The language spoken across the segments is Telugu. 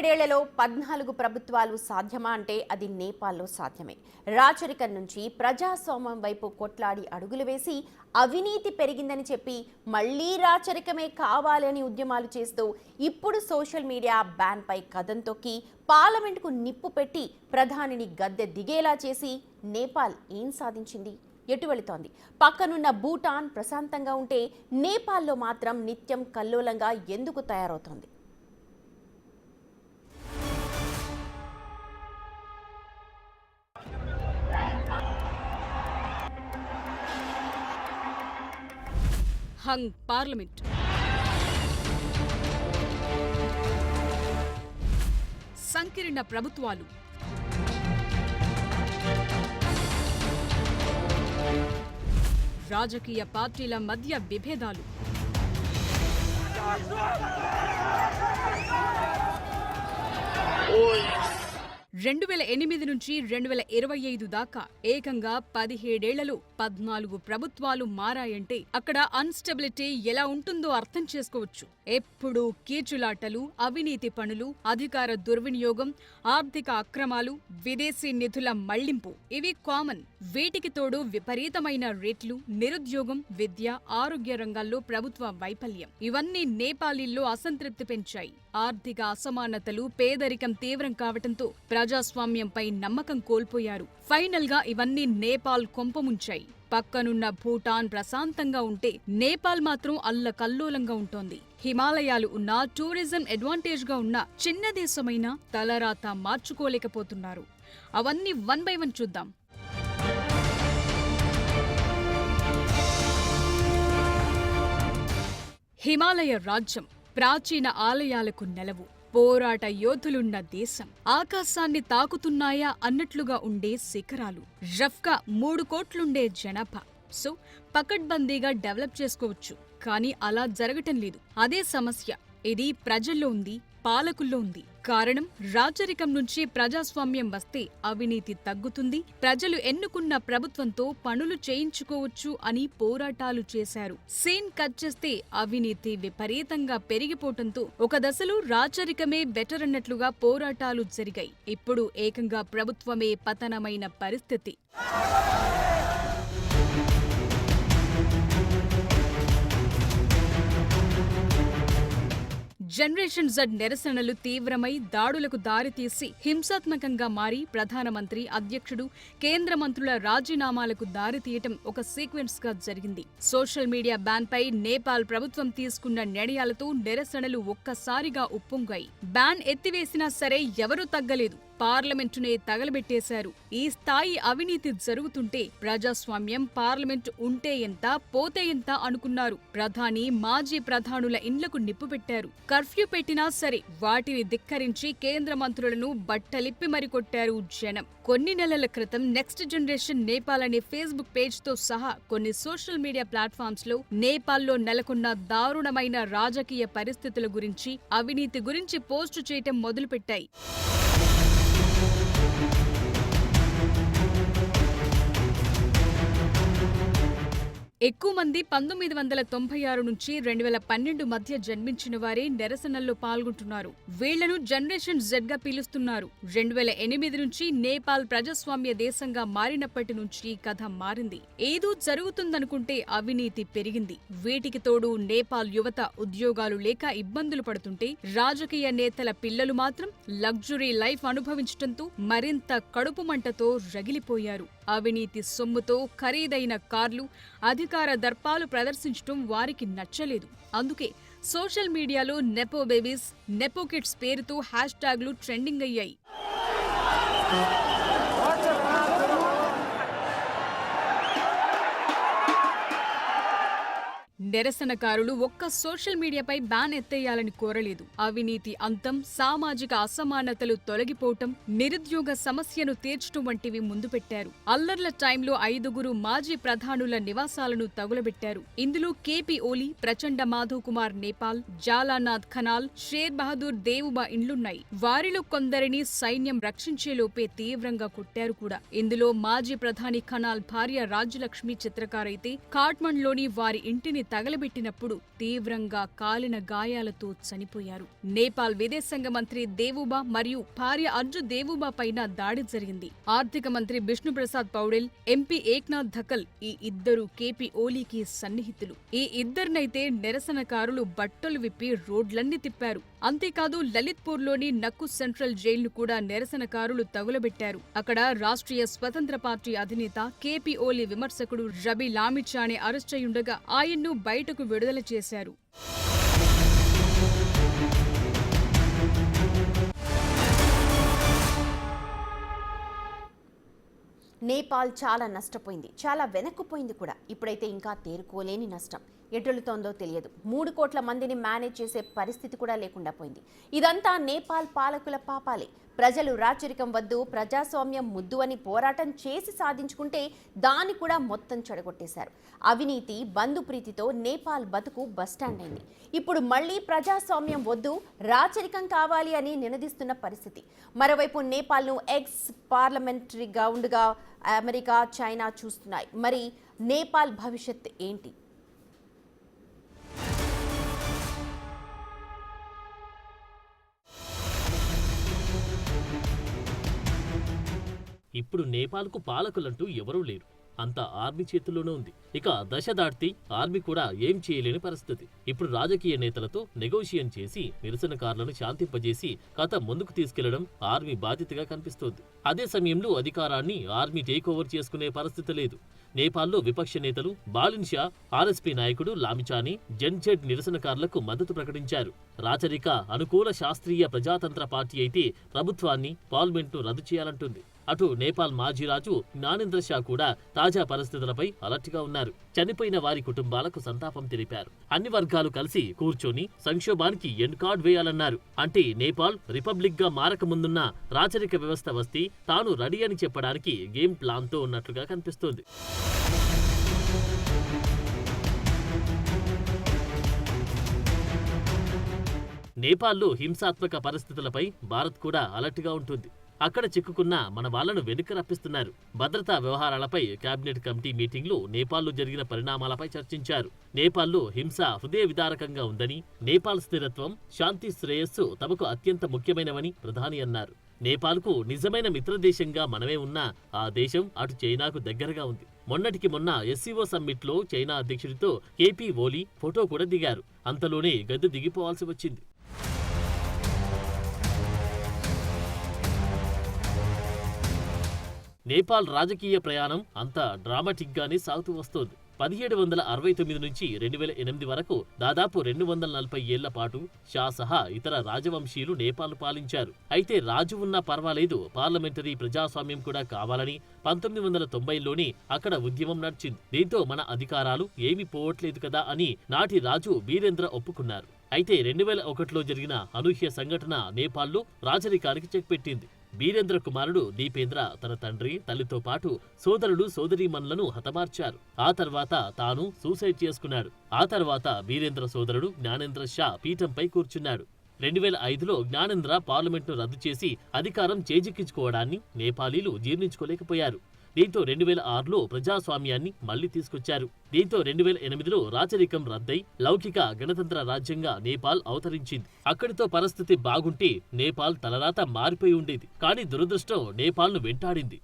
17 ఏళ్లలో 14 ప్రభుత్వాలు సాధ్యమా అంటే అది నేపాల్లో సాధ్యమే. రాచరికం నుంచి ప్రజాస్వామ్యం వైపు కొట్లాడి అడుగులు వేసి అవినీతి పెరిగిందని చెప్పి మళ్లీ రాచరికమే కావాలని ఉద్యమాలు చేస్తూ ఇప్పుడు సోషల్ మీడియా బ్యాన్ పై కదం తొక్కి పార్లమెంటుకు నిప్పు పెట్టి ప్రధానిని గద్దె దిగేలా చేసి నేపాల్ ఏం సాధించింది? ఎటు వెళుతోంది? పక్కనున్న భూటాన్ ప్రశాంతంగా ఉంటే నేపాల్లో మాత్రం నిత్యం కల్లోలంగా ఎందుకు తయారవుతోంది? హంగ్ పార్లమెంట్, సంకీర్ణ ప్రభుత్వాలు, రాజకీయ పార్టీల మధ్య విభేదాలు, 2008 నుంచి 2025 దాకా ఏకంగా 17 ఏళ్లలో 14 ప్రభుత్వాలు మారాయంటే అక్కడ అన్‌స్టెబిలిటీ ఎలా ఉంటుందో అర్థం చేసుకోవచ్చు. ఎప్పుడూ కీచులాటలు, అవినీతి పనులు, అధికార దుర్వినియోగం, ఆర్థిక అక్రమాలు, విదేశీ నిధుల మళ్లింపు ఇవి కామన్. వీటికి తోడు విపరీతమైన రేట్లు, నిరుద్యోగం, విద్య, ఆరోగ్య రంగాల్లో ప్రభుత్వ వైఫల్యం ఇవన్నీ నేపాలీల్లో అసంతృప్తి పెంచాయి. ఆర్థిక అసమానతలు, పేదరికం తీవ్రం కావటంతో ప్రజాస్వామ్యంపై నమ్మకం కోల్పోయారు. ఫైనల్ గా ఇవన్నీ నేపాల్ కొంపముంచాయి. పక్కనున్న భూటాన్ ప్రశాంతంగా ఉంటే నేపాల్ మాత్రం అల్లకల్లోలంగా ఉంటోంది. హిమాలయాలు ఉన్నా, టూరిజం అడ్వాంటేజ్ గా ఉన్న చిన్న దేశమైనా తలరాత మార్చుకోలేకపోతున్నారు. అవన్నీ 1 by 1 చూద్దాం. హిమాలయ రాజ్యం ప్రాచీన ఆలయాలకు నెలవు, పోరాట యోధులున్న దేశం, ఆకాశాన్ని తాకుతున్నాయా అన్నట్లుగా ఉండే శిఖరాలు, రఫ్గా 3 కోట్లుండే జనాభా. సో పకడ్బందీగా డెవలప్ చేసుకోవచ్చు, కానీ అలా జరగటం లేదు. అదే సమస్య. ఇది ప్రజల్లో ఉంది, పాలకుల్లో ఉంది. కారణం, రాచరికం నుంచి ప్రజాస్వామ్యం వస్తే అవినీతి తగ్గుతుంది, ప్రజలు ఎన్నుకున్న ప్రభుత్వంతో పనులు చేయించుకోవచ్చు అని పోరాటాలు చేశారు. సీన్ కట్ చేస్తే అవినీతి విపరీతంగా పెరిగిపోవటంతో ఒక దశలో రాచరికమే బెటర్ అన్నట్లుగా పోరాటాలు జరిగాయి. ఇప్పుడు ఏకంగా ప్రభుత్వమే పతనమైన పరిస్థితి. జనరేషన్ జెడ్ నిరసనలు తీవ్రమై దాడులకు దారితీసి హింసాత్మకంగా మారి ప్రధానమంత్రి, అధ్యక్షుడు, కేంద్ర మంత్రుల రాజీనామాలకు దారితీయటం ఒక సీక్వెన్స్ గా జరిగింది. సోషల్ మీడియా బ్యాన్ పై నేపాల్ ప్రభుత్వం తీసుకున్న నిర్ణయాలతో నిరసనలు ఒక్కసారిగా ఉప్పొంగాయి. బ్యాన్ ఎత్తివేసినా సరే ఎవరూ తగ్గలేదు. పార్లమెంటునే తగలబెట్టేశారు. ఈ స్థాయి అవినీతి జరుగుతుంటే ప్రజాస్వామ్యం, పార్లమెంటు ఉంటే ఎంత, పోతే ఎంత అనుకున్నారు. ప్రధాని, మాజీ ప్రధానుల ఇండ్లకు నిప్పు పెట్టారు. కర్ఫ్యూ పెట్టినా సరే వాటిని ధిక్కరించి కేంద్ర మంత్రులను బట్టలిప్పి మరి కొట్టారు జనం. కొన్ని నెలల క్రితం నెక్స్ట్ జనరేషన్ నేపాల్ అనే ఫేస్బుక్ పేజ్ తో సహా కొన్ని సోషల్ మీడియా ప్లాట్ఫామ్స్ లో నేపాల్లో నెలకొన్న దారుణమైన రాజకీయ పరిస్థితుల గురించి, అవినీతి గురించి పోస్టు చేయటం మొదలుపెట్టాయి. ఎక్కువ మంది 1996 నుంచి 2012 మధ్య జన్మించిన వారే నిరసనల్లో పాల్గొంటున్నారు. వీళ్లను జనరేషన్ జెడ్ గా పిలుస్తున్నారు. 2008 నుంచి నేపాల్ ప్రజాస్వామ్య దేశంగా మారినప్పటి నుంచి కథ మారింది. ఏదో జరుగుతుందనుకుంటే అవినీతి పెరిగింది. వీటికి తోడు నేపాల్ యువత ఉద్యోగాలు లేక ఇబ్బందులు పడుతుంటే రాజకీయ నేతల పిల్లలు మాత్రం లగ్జరీ లైఫ్ అనుభవించటంతో మరింత కడుపు మంటతో రగిలిపోయారు. అవినీతి సొమ్ముతో ఖరీదైన కార్లు, అధికార దర్పాలు ప్రదర్శించడం వారికి నచ్చలేదు. అందుకే సోషల్ మీడియాలో నెపో బేబీస్, నెపో కిడ్స్ పేరుతో హ్యాష్ ట్యాగ్లు ట్రెండింగ్ అయ్యాయి. నిరసనకారులు ఒక్క సోషల్ మీడియాపై బ్యాన్ ఎత్తేయాలని కోరలేదు. అవినీతి అంతం, సామాజిక అసమానతలు తొలగిపోవటం, నిరుద్యోగ సమస్యను తీర్చడం వంటివి ముందు పెట్టారు. అల్లర్ల టైంలో 5గురు మాజీ ప్రధానుల నివాసాలను తగులబెట్టారు. ఇందులో కేపీ ఓలీ, ప్రచండ మాధవ్ కుమార్ నేపాల్, జాలానాథ్ ఖనాల్, షేర్ బహదూర్ దేవుబా ఇండ్లున్నాయి. వారిలో కొందరిని సైన్యం రక్షించేలోపే తీవ్రంగా కొట్టారు కూడా. ఇందులో మాజీ ప్రధాని ఖనాల్ భార్య రాజ్యలక్ష్మి చిత్రకారైతే కాట్మండ్లోని వారి ఇంటిని తగలబెట్టినప్పుడు తీవ్రంగా కాలిన గాయాలతో చనిపోయారు. నేపాల్ విదేశాంగ మంత్రి దేవూబా మరియు భార్య అర్జు దేవూబా పైన దాడి జరిగింది. ఆర్థిక మంత్రి బిష్ణు ప్రసాద్ పౌడెల్, ఎంపీ ఏక్నాథ్ ధకల్ ఈ ఇద్దరు కేపీ ఓలీకి సన్నిహితులు. ఈ ఇద్దరినైతే నిరసనకారులు బట్టలు విప్పి రోడ్లన్నీ తిప్పారు. అంతేకాదు లలిత్పూర్లోని నక్కు సెంట్రల్ జైలును కూడా నిరసనకారులు తగులబెట్టారు. అక్కడ రాష్ట్రీయ స్వతంత్ర పార్టీ అధినేత కేపీ ఓలీ విమర్శకుడు రబీ లామిచానే అరెస్ట్ అయ్యుండగా ఆయన్ను బయటకు విడుదల చేశారు. నేపాల్ చాలా నష్టపోయింది, చాలా వెనక్కుపోయింది కూడా. ఇప్పుడైతే ఇంకా తేరుకోలేని నష్టం. ఎటులుతోందో తెలియదు. 3 కోట్ల మందిని మేనేజ్ చేసే పరిస్థితి కూడా లేకుండా పోయింది. ఇదంతా నేపాల్ పాలకుల పాపాలే. ప్రజలు రాచరికం వద్దు, ప్రజాస్వామ్యం ముద్దు అని పోరాటం చేసి సాధించుకుంటే దాన్ని కూడా మొత్తం చెడగొట్టేశారు. అవినీతి, బంధుప్రీతితో నేపాల్ బతుకు బస్టాండ్ అయింది. ఇప్పుడు మళ్లీ ప్రజాస్వామ్యం వద్దు, రాచరికం కావాలి అని నినదిస్తున్న పరిస్థితి. మరోవైపు నేపాల్ను ఎక్స్ పార్లమెంటరీ గ్రౌండ్గా అమెరికా, చైనా చూస్తున్నాయి. మరి నేపాల్ భవిష్యత్ ఏంటి? ఇప్పుడు నేపాల్కు పాలకులంటూ ఎవరూ లేరు. అంతా ఆర్మీ చేతుల్లోనే ఉంది. ఇక దశ దాటితే ఆర్మీ కూడా ఏం చేయలేని పరిస్థితి. ఇప్పుడు రాజకీయ నేతలతో నెగోషియేషన్ చేసి నిరసనకారులను శాంతింపజేసి కథ ముందుకు తీసుకెళ్లడం ఆర్మీ బాధ్యతగా కనిపిస్తోంది. అదే సమయంలో అధికారాన్ని ఆర్మీ టేక్ ఓవర్ చేసుకునే పరిస్థితి లేదు. నేపాల్లో విపక్ష నేతలు బాలిన్ షా, ఆర్ఎస్పీ నాయకుడు లామిచాని జెన్జెడ్ నిరసనకారులకు మద్దతు ప్రకటించారు. రాచరిక అనుకూల శాస్త్రీయ ప్రజాతంత్ర పార్టీ అయితే ప్రభుత్వాన్ని, పార్లమెంట్ను రద్దు చేయాలంటుంది. అటు నేపాల్ మాజీ రాజు జ్ఞానేంద్ర షా కూడా తాజా పరిస్థితులపై అలర్ట్గా ఉన్నారు. చనిపోయిన వారి కుటుంబాలకు సంతాపం తెలిపారు. అన్ని వర్గాలు కలిసి కూర్చొని సంక్షోభానికి ఎండ్ కార్డ్ వేయాలన్నారు. అంటే నేపాల్ రిపబ్లిక్ గా మారకముందున్న రాచరిక వ్యవస్థ వస్తే తాను రెడీ అని చెప్పడానికి గేమ్ ప్లాన్ తో ఉన్నట్లుగా కనిపిస్తోంది. నేపాల్లో హింసాత్మక పరిస్థితులపై భారత్ కూడా అలర్ట్గా ఉంటుంది. అక్కడ చిక్కుకున్న మన వాళ్లను వెనుక రప్పిస్తున్నారు. భద్రతా వ్యవహారాలపై కేబినెట్ కమిటీ మీటింగ్లో నేపాల్లో జరిగిన పరిణామాలపై చర్చించారు. నేపాల్లో హింస హృదయ విదారకంగా ఉందని, నేపాల్ స్థిరత్వం, శాంతి, శ్రేయస్సు తమకు అత్యంత ముఖ్యమైనవని ప్రధాని అన్నారు. నేపాల్కు నిజమైన మిత్రదేశంగా మనమే ఉన్నా ఆ దేశం అటు చైనాకు దగ్గరగా ఉంది. మొన్నటికి మొన్న ఎస్సీఓ సమ్మిట్లో చైనా అధ్యక్షుడితో కేపీ ఓలీ ఫోటో కూడా దిగారు. అంతలోనే గద్దె దిగిపోవాల్సి వచ్చింది. నేపాల్ రాజకీయ ప్రయాణం అంతా డ్రామాటిక్గానే సాగుతూ వస్తోంది. 1769 నుంచి 2008 వరకు దాదాపు 240 ఏళ్ల పాటు షా సహా ఇతర రాజవంశీయులు నేపాల్ పాలించారు. అయితే రాజు ఉన్నా పర్వాలేదు, పార్లమెంటరీ ప్రజాస్వామ్యం కూడా కావాలని 1990లోనే అక్కడ ఉద్యమం నడిచింది. దీంతో మన అధికారాలు ఏమీ పోవట్లేదు కదా అని నాటి రాజు బీరేంద్ర ఒప్పుకున్నారు. అయితే 2001లో జరిగిన అనూహ్య సంఘటన నేపాల్లో రాజరికానికి చెక్ పెట్టింది. బీరేంద్ర కుమారుడు దీపేంద్ర తన తండ్రి, తల్లితో పాటు సోదరుడు, సోదరీమణులను హతమార్చారు. ఆ తర్వాత తాను సూసైడ్ చేసుకున్నాడు. ఆ తర్వాత బీరేంద్ర సోదరుడు జ్ఞానేంద్ర షా పీఠంపై కూర్చున్నాడు. 2005లో జ్ఞానేంద్ర పార్లమెంట్ను రద్దు చేసి అధికారం చేజిక్కించుకోవడాన్ని నేపాలీలు జీర్ణించుకోలేకపోయారు. దీంతో 2006లో ప్రజాస్వామ్యాన్ని మళ్లీ తీసుకొచ్చారు. దీంతో 2008లో రాచరికం రద్దై లౌకిక గణతంత్ర రాజ్యంగా నేపాల్ అవతరించింది. అక్కడితో పరిస్థితి బాగుంటే నేపాల్ తలరాత మారిపోయి ఉండేది. కానీ దురదృష్టం నేపాల్ను వెంటాడింది.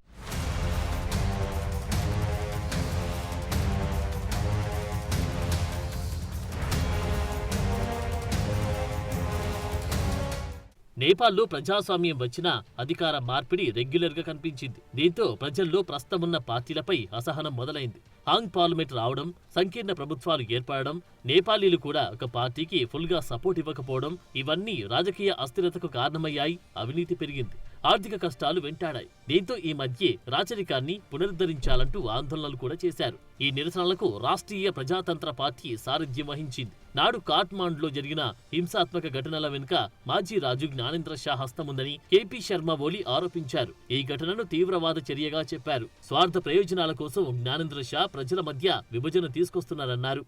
నేపాల్లో ప్రజాస్వామ్యం వచ్చినా అధికార మార్పిడి రెగ్యులర్ గా కనిపించింది. దీంతో ప్రజల్లో ప్రస్తుతమున్న పార్టీలపై అసహనం మొదలైంది. హాంగ్ పార్లమెంట్ రావడం, సంకీర్ణ ప్రభుత్వాలు ఏర్పడడం, నేపాలీలు కూడా ఒక పార్టీకి ఫుల్ గా సపోర్ట్ ఇవ్వకపోవడం, ఇవన్నీ రాజకీయ అస్థిరతకు కారణమయ్యాయి. అవినీతి పెరిగింది, ఆర్థిక కష్టాలు వెంటాడాయి. దీంతో ఈ మధ్యే రాచరికాన్ని పునరుద్ధరించాలంటూ ఆందోళనలు కూడా చేశారు. ఈ నిరసనలకు రాష్ట్రీయ ప్రజాతంత్ర పార్టీ సారథ్యం వహించింది. నాడు కాఠ్మాండులో జరిగిన హింసాత్మక ఘటనల వెనుక మాజీ రాజు జ్ఞానేంద్ర షా హస్తముందని కేపీ శర్మ ఓలీ ఆరోపించారు. ఈ ఘటనను తీవ్రవాద చర్యగా చెప్పారు. స్వార్థ ప్రయోజనాల కోసం జ్ఞానేంద్ర షా ప్రజల మధ్య విభజన తీసుకొస్తున్నారన్నారు.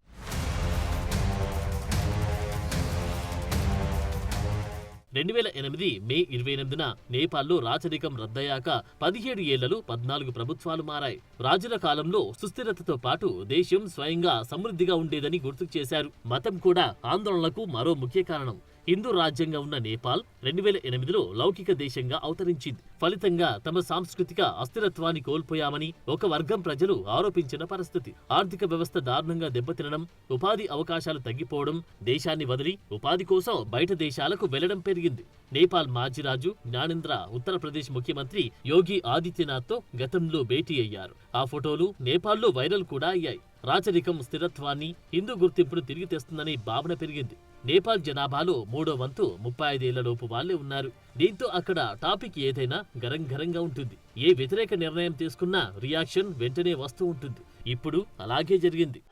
2008 మే 28న నేపాల్లో రాచరికం రద్దయ్యాక 17 ఏళ్లలో 14 ప్రభుత్వాలు మారాయి. రాజుల కాలంలో సుస్థిరతతో పాటు దేశం స్వయంగా సమృద్ధిగా ఉండేదని గుర్తుకు చేశారు. మతం కూడా ఆందోళనలకు మరో ముఖ్య కారణం. హిందూ రాజ్యంగా ఉన్న నేపాల్ 2008లో లౌకిక దేశంగా అవతరించింది. ఫలితంగా తమ సాంస్కృతిక అస్థిరత్వాన్ని కోల్పోయామని ఒక వర్గం ప్రజలు ఆరోపించిన పరిస్థితి. ఆర్థిక వ్యవస్థ దారుణంగా దెబ్బతినడం, ఉపాధి అవకాశాలు తగ్గిపోవడం, దేశాన్ని వదిలి ఉపాధి కోసం బయట దేశాలకు వెళ్లడం పెరిగింది. నేపాల్ మాజీ రాజు జ్ఞానేంద్ర ఉత్తరప్రదేశ్ ముఖ్యమంత్రి యోగి ఆదిత్యనాథ్తో గతంలో భేటీ అయ్యారు. ఆ ఫోటోలు నేపాల్లో వైరల్ కూడా అయ్యాయి. రాచరికం స్థిరత్వాన్ని, హిందూ గుర్తింపును తిరిగి తెస్తుందనే భావన పెరిగింది. నేపాల్ జనాభాలో 3వ వంతు 35 ఏళ్లలోపు వాళ్లే ఉన్నారు. దీంతో అక్కడ టాపిక్ ఏదైనా గరంగరంగా ఉంటుంది. ఏ వ్యతిరేక నిర్ణయం తీసుకున్నా రియాక్షన్ వెంటనే వస్తూ ఉంటుంది. ఇప్పుడు అలాగే జరిగింది.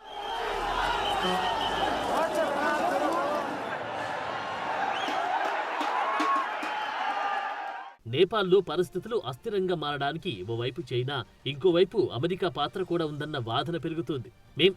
నేపాల్లో పరిస్థితులు అస్థిరంగా మారడానికి ఓవైపు చైనా, ఇంకోవైపు అమెరికా పాత్ర కూడా ఉందన్న వాదన పెరుగుతోంది. మేం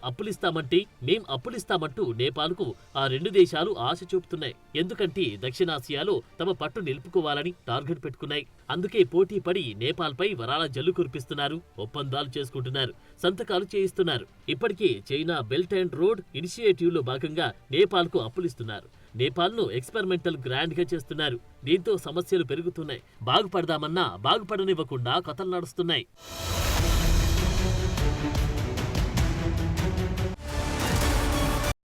అప్పులిస్తామంటూ నేపాల్కు ఆ రెండు దేశాలు ఆశ చూపుతున్నాయి. ఎందుకంటే దక్షిణాసియాలో తమ పట్టు నిలుపుకోవాలని టార్గెట్ పెట్టుకున్నాయి. అందుకే పోటీ పడి నేపాల్పై వరాల జల్లు కురిపిస్తున్నారు, ఒప్పందాలు చేసుకుంటున్నారు, సంతకాలు చేయిస్తున్నారు. ఇప్పటికే చైనా బెల్ట్ అండ్ రోడ్ ఇనిషియేటివ్లో భాగంగా నేపాల్కు అప్పులిస్తున్నారు. నేపాల్ను ఎక్స్పెరిమెంటల్ గ్రాండ్ గా చేస్తున్నారు. దీంతో సమస్యలు పెరుగుతున్నాయి. బాగుపడదామన్నా బాగుపడనివ్వకుండా కథలు నడుస్తున్నాయి.